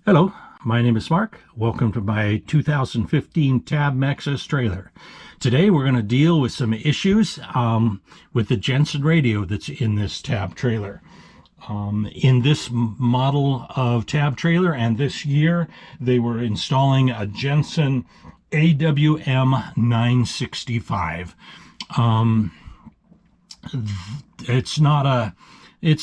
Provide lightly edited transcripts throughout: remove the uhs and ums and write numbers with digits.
Hello, my name is Mark. Welcome to my 2015 Tab Maxus trailer. Today we're going to deal with some issues with the Jensen radio that's in this Tab trailer. In this model of Tab trailer and this year, they were installing a Jensen AWM965. It's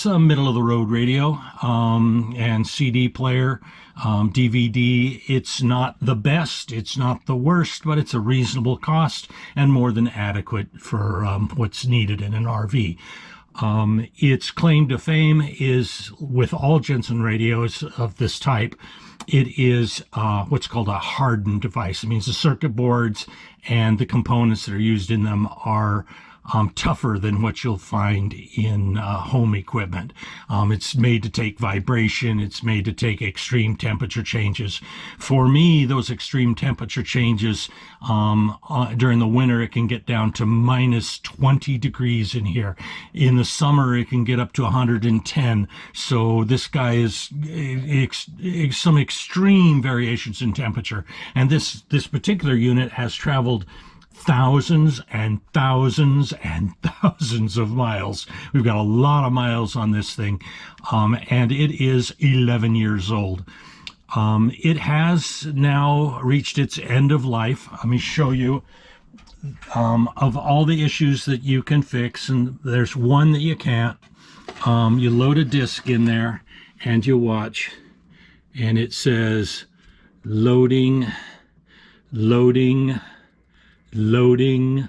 a middle-of-the-road radio and CD player, DVD. It's not the best, it's not the worst, but it's a reasonable cost and more than adequate for what's needed in an RV. Its claim to fame is, with all Jensen radios of this type, it is what's called a hardened device. It means the circuit boards and the components that are used in them are tougher than what you'll find in home equipment. It's made to take vibration. It's made to take extreme temperature changes. For me, those extreme temperature changes during the winter, it can get down to minus 20 degrees in here. In the summer, it can get up to 110. So this guy is some extreme variations in temperature. And this particular unit has traveled thousands and thousands and thousands of miles. We've got a lot of miles on this thing, and it is 11 years old. It has now reached its end of life. Let me show you of all the issues that you can fix, and there's one that you can't. You load a disc in there and you watch, and it says loading, loading, loading,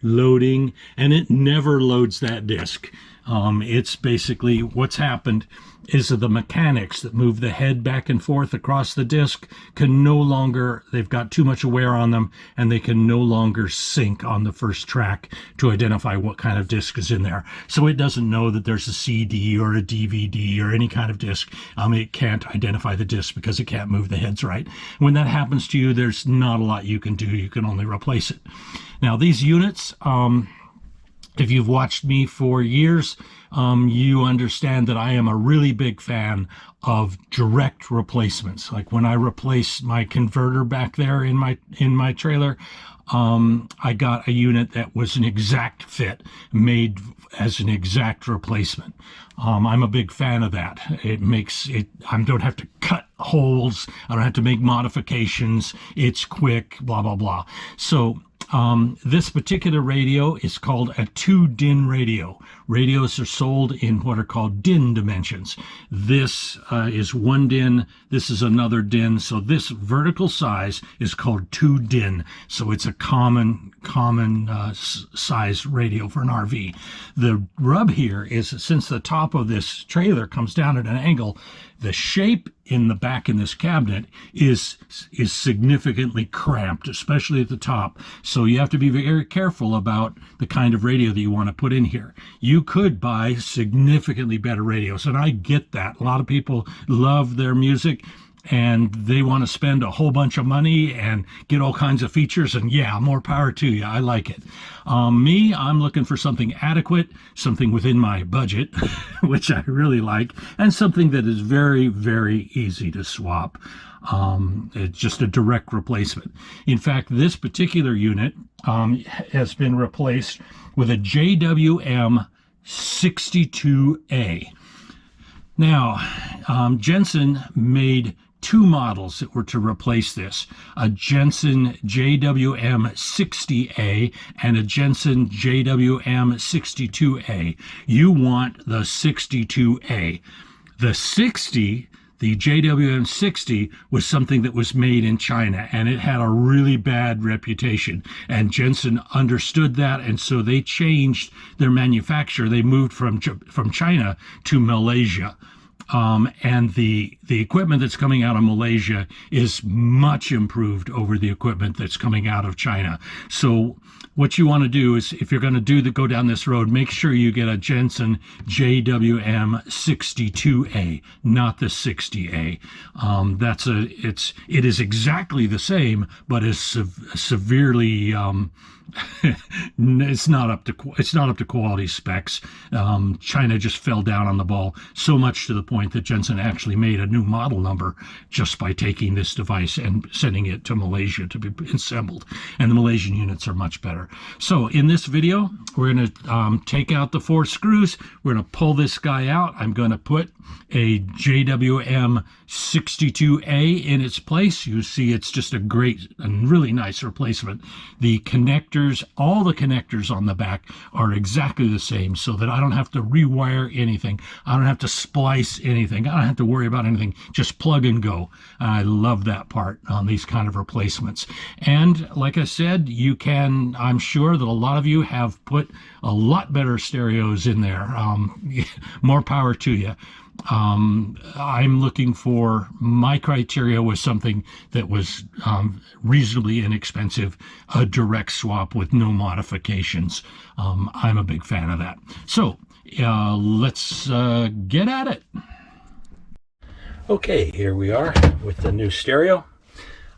loading, and it never loads that disk. It's basically what's happened is that the mechanics that move the head back and forth across the disk can no longer, they've got too much wear on them, and they can no longer sync on the first track to identify what kind of disk is in there. So it doesn't know that there's a CD or a DVD or any kind of disk. It can't identify the disk because it can't move the heads right. When that happens to you, there's not a lot you can do. You can only replace it. Now, these units, if you've watched me for years, you understand that I am a really big fan of direct replacements. Like when I replaced my converter back there in my trailer, I got a unit that was an exact fit, made as an exact replacement. I'm a big fan of that. It makes it, I don't have to cut holes, I don't have to make modifications, it's quick, blah, blah, blah. So this particular radio is called a 2-DIN radio. Radios are sold in what are called DIN dimensions. This is 1 DIN, this is another DIN, so this vertical size is called 2-DIN. So it's a common size radio for an RV. The rub here is, since the top of this trailer comes down at an angle, the shape in the back in this cabinet is significantly cramped, especially at the top. So you have to be very careful about the kind of radio that you want to put in here. You could buy significantly better radios, and I get that. A lot of people love their music and they want to spend a whole bunch of money and get all kinds of features, and yeah, more power to you. I like it. Me, I'm looking for something adequate, something within my budget, which I really like, and something that is very, very easy to swap. It's just a direct replacement. In fact, this particular unit has been replaced with a JWM62A. Now, Jensen made 2 models that were to replace this, a Jensen JWM60A and a Jensen JWM62A. You want the 62A. The 60, the JWM60, was something that was made in China, and it had a really bad reputation, and Jensen understood that, and so they changed their manufacture. They moved from China to Malaysia. And the equipment that's coming out of Malaysia is much improved over the equipment that's coming out of China. So what you want to do is, if you're going to go down this road, make sure you get a Jensen JWM62A, not the 60A. It is exactly the same, but is severely it's not up to quality specs. China just fell down on the ball so much to the point that Jensen actually made a new model number just by taking this device and sending it to Malaysia to be assembled. And the Malaysian units are much better. So in this video, we're going to take out the 4 screws. We're going to pull this guy out. I'm going to put a JWM62A in its place. You see it's just a great and really nice replacement. The connectors, all the connectors on the back are exactly the same, so that I don't have to rewire anything. I don't have to splice anything. I don't have to worry about anything. Just plug and go. I love that part on these kind of replacements. And like I said, you can, I'm sure that a lot of you have put a lot better stereos in there. More power to you. I'm looking for, my criteria was something that was reasonably inexpensive, a direct swap with no modifications. I'm a big fan of that. So let's get at it. Okay, here we are with the new stereo.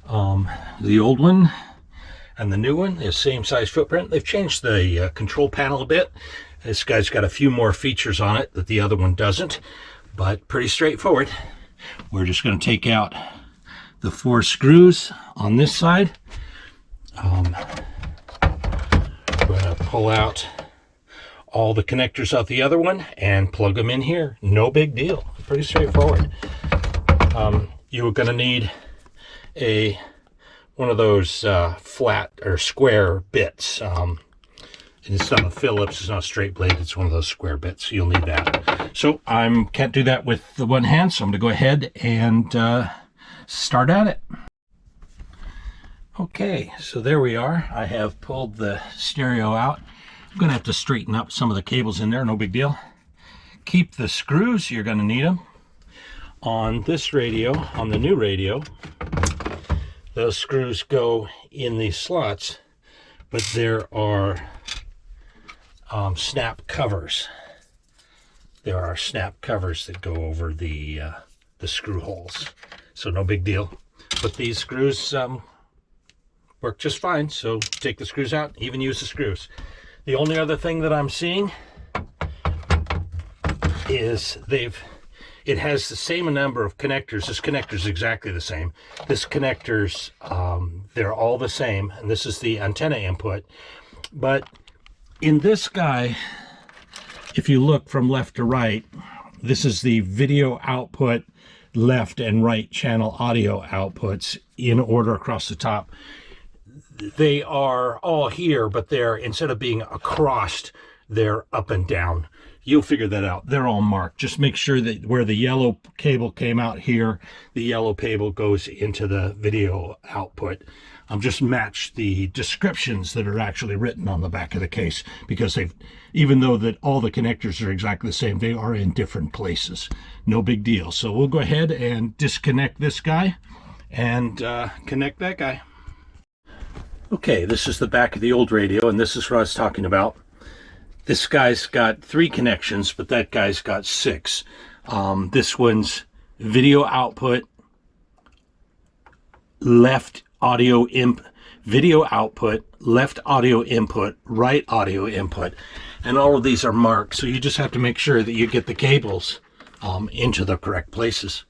The old one and the new one is same size footprint. They've changed the control panel a bit. This guy's got a few more features on it that the other one doesn't, but pretty straightforward. We're just going to take out the 4 screws on this side. We're going to pull out all the connectors out the other one and plug them in here. No big deal. Pretty straightforward. You're going to need one of those flat or square bits. It's not a Phillips, it's not a straight blade, it's one of those square bits. You'll need that. So I can't do that with the one hand, so I'm going to go ahead and start at it. Okay, so there we are. I have pulled the stereo out. I'm going to have to straighten up some of the cables in there, no big deal. Keep the screws, you're going to need them. On this radio, on the new radio, those screws go in these slots, but there are snap covers. There are snap covers that go over the screw holes, so no big deal. But these screws work just fine, so take the screws out, even use the screws. The only other thing that I'm seeing is it has the same number of connectors. This connector is exactly the same. This connectors, they're all the same, and this is the antenna input. But in this guy, if you look from left to right, this is the video output, left and right channel audio outputs in order across the top. They are all here, but they're, instead of being across, they're up and down. You'll figure that out. They're all marked. Just make sure that where the yellow cable came out here, the yellow cable goes into the video output. Just match the descriptions that are actually written on the back of the case, because even though that all the connectors are exactly the same, they are in different places. No big deal. So we'll go ahead and disconnect this guy and connect that guy. Okay, this is the back of the old radio, and this is what I was talking about. This guy's got 3 connections, but that guy's got 6. This one's video output, left audio video output, left audio input, right audio input, and all of these are marked. So you just have to make sure that you get the cables into the correct places.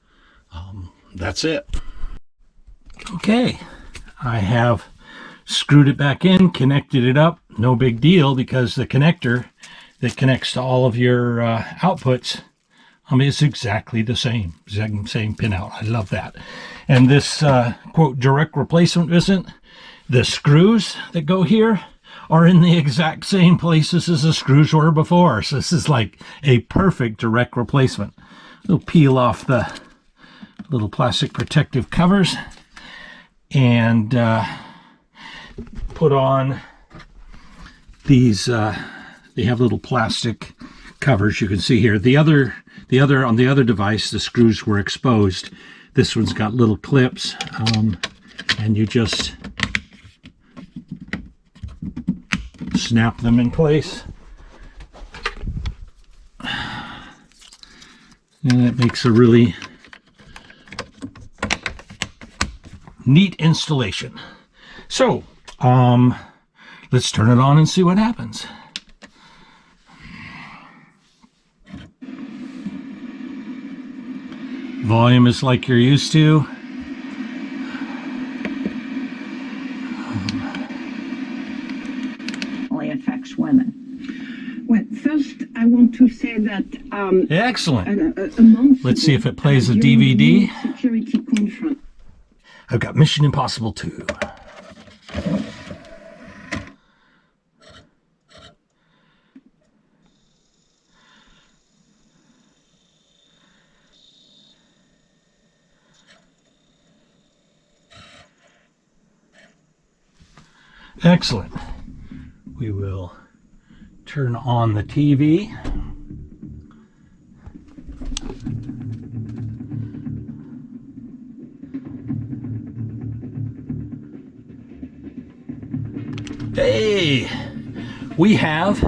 That's it. Okay, I have screwed it back in, connected it up. No big deal, because the connector that connects to all of your outputs is exactly the same pinout. I love that. And this quote direct replacement isn't. The screws that go here are in the exact same places as the screws were before. So this is like a perfect direct replacement. We'll peel off the little plastic protective covers and put on these. They have little plastic covers. You can see here. On the other device, the screws were exposed. This one's got little clips, and you just snap them in place. And it makes a really neat installation. So, Let's turn it on and see what happens. Volume is like you're used to. Only affects women. Well, first I want to say that excellent. Let's see if it plays a DVD. Security conference. I've got Mission Impossible 2. Excellent. We will turn on the TV. Hey, we have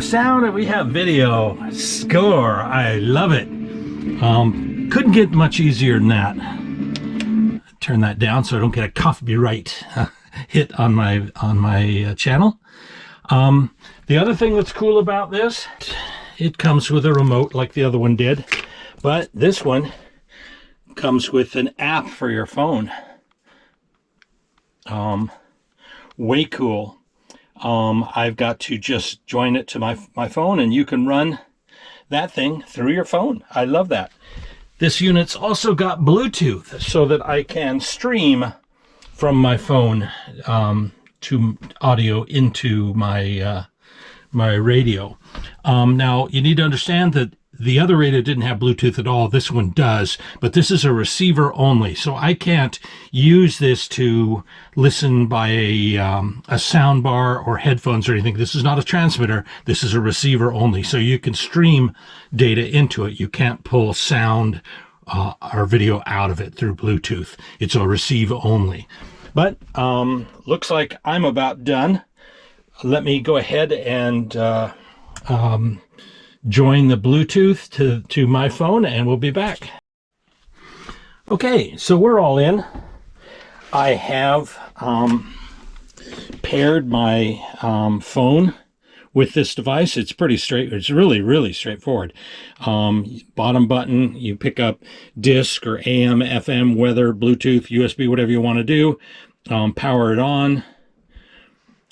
sound and we have video. Score. I love it. Couldn't get much easier than that. Turn that down so I don't get a copyright hit on my channel. The other thing that's cool about this, it comes with a remote like the other one did, but this one comes with an app for your phone. Way cool. I've got to just join it to my phone and you can run that thing through your phone. I love that. This unit's also got Bluetooth so that I can stream from my phone to audio into my my radio. Now you need to understand that the other radio didn't have Bluetooth at all. This one does, but this is a receiver only. So I can't use this to listen by a sound bar or headphones or anything. This is not a transmitter. This is a receiver only. So you can stream data into it. You can't pull sound or video out of it through Bluetooth. It's a receive only. But looks like I'm about done. Let me go ahead and join the Bluetooth to my phone and we'll be back. Okay, so we're all in. I have paired my phone with this device. It's pretty straight. It's really straightforward. Bottom button, you pick up disc or AM, FM, weather, Bluetooth, USB, whatever you want to do. Power it on.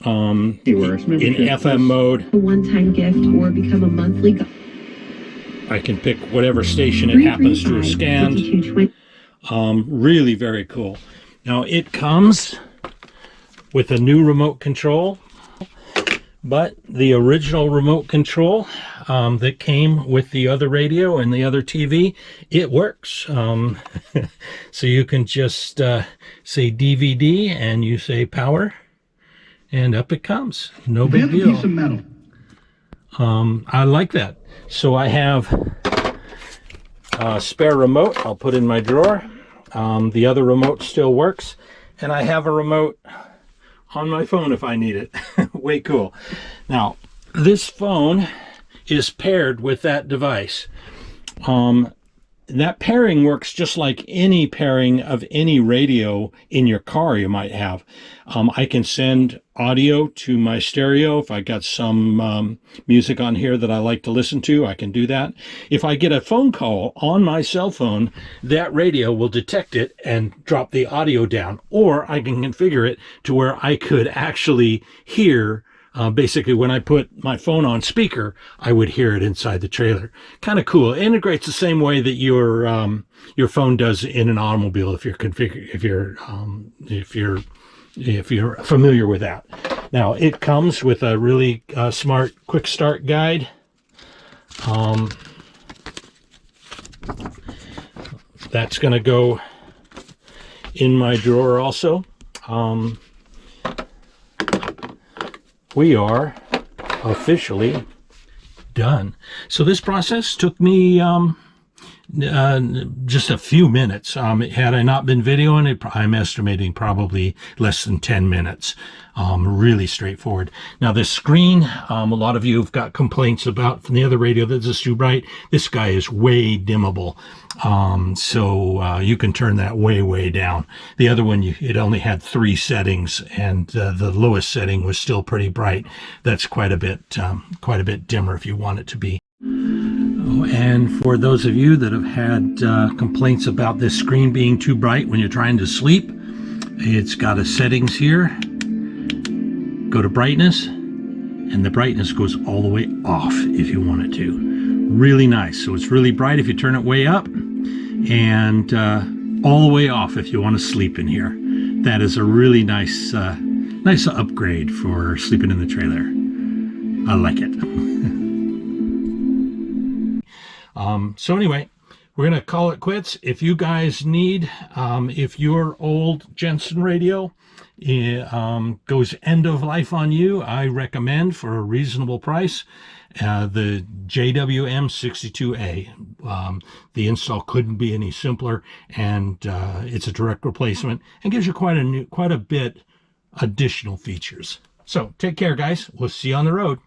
In FM mode. A one-time gift or become a monthly. I can pick whatever station it happens to have scanned. Really very cool. Now it comes with a new remote control, but the original remote control that came with the other radio and the other TV, it works. So you can just say DVD and you say power. And up it comes. No big deal. Piece of metal. I like that. So I have a spare remote I'll put in my drawer. The other remote still works. And I have a remote on my phone if I need it. Way cool. Now, this phone is paired with that device. That pairing works just like any pairing of any radio in your car you might have. I can send audio to my stereo. If I got some music on here that I like to listen to, I can do that. If I get a phone call on my cell phone, that radio will detect it and drop the audio down. Or I can configure it to where I could actually hear basically, when I put my phone on speaker, I would hear it inside the trailer. Kind of cool. It integrates the same way that your phone does in an automobile if you're familiar with that. Now, it comes with a really smart quick start guide. That's going to go in my drawer also. We are officially done. So this process took me just a few minutes. Had I not been videoing it, I'm estimating probably less than 10 minutes. Really straightforward. Now this screen, a lot of you have got complaints about from the other radio that this is too bright. This guy is way dimmable. So you can turn that way down. The other one, it only had 3 settings, and the lowest setting was still pretty bright. That's quite a bit dimmer if you want it to be. Oh, and for those of you that have had complaints about this screen being too bright when you're trying to sleep, it's got a settings here. Go to brightness, and the brightness goes all the way off if you want it to. Really nice. So it's really bright if you turn it way up, and all the way off if you want to sleep in here. That is a really nice upgrade for sleeping in the trailer. I like it. So anyway, we're going to call it quits. If you guys need, if your old Jensen radio goes end of life on you, I recommend, for a reasonable price, the JWM62A. The install couldn't be any simpler, and it's a direct replacement and gives you quite a bit additional features. So take care, guys. We'll see you on the road.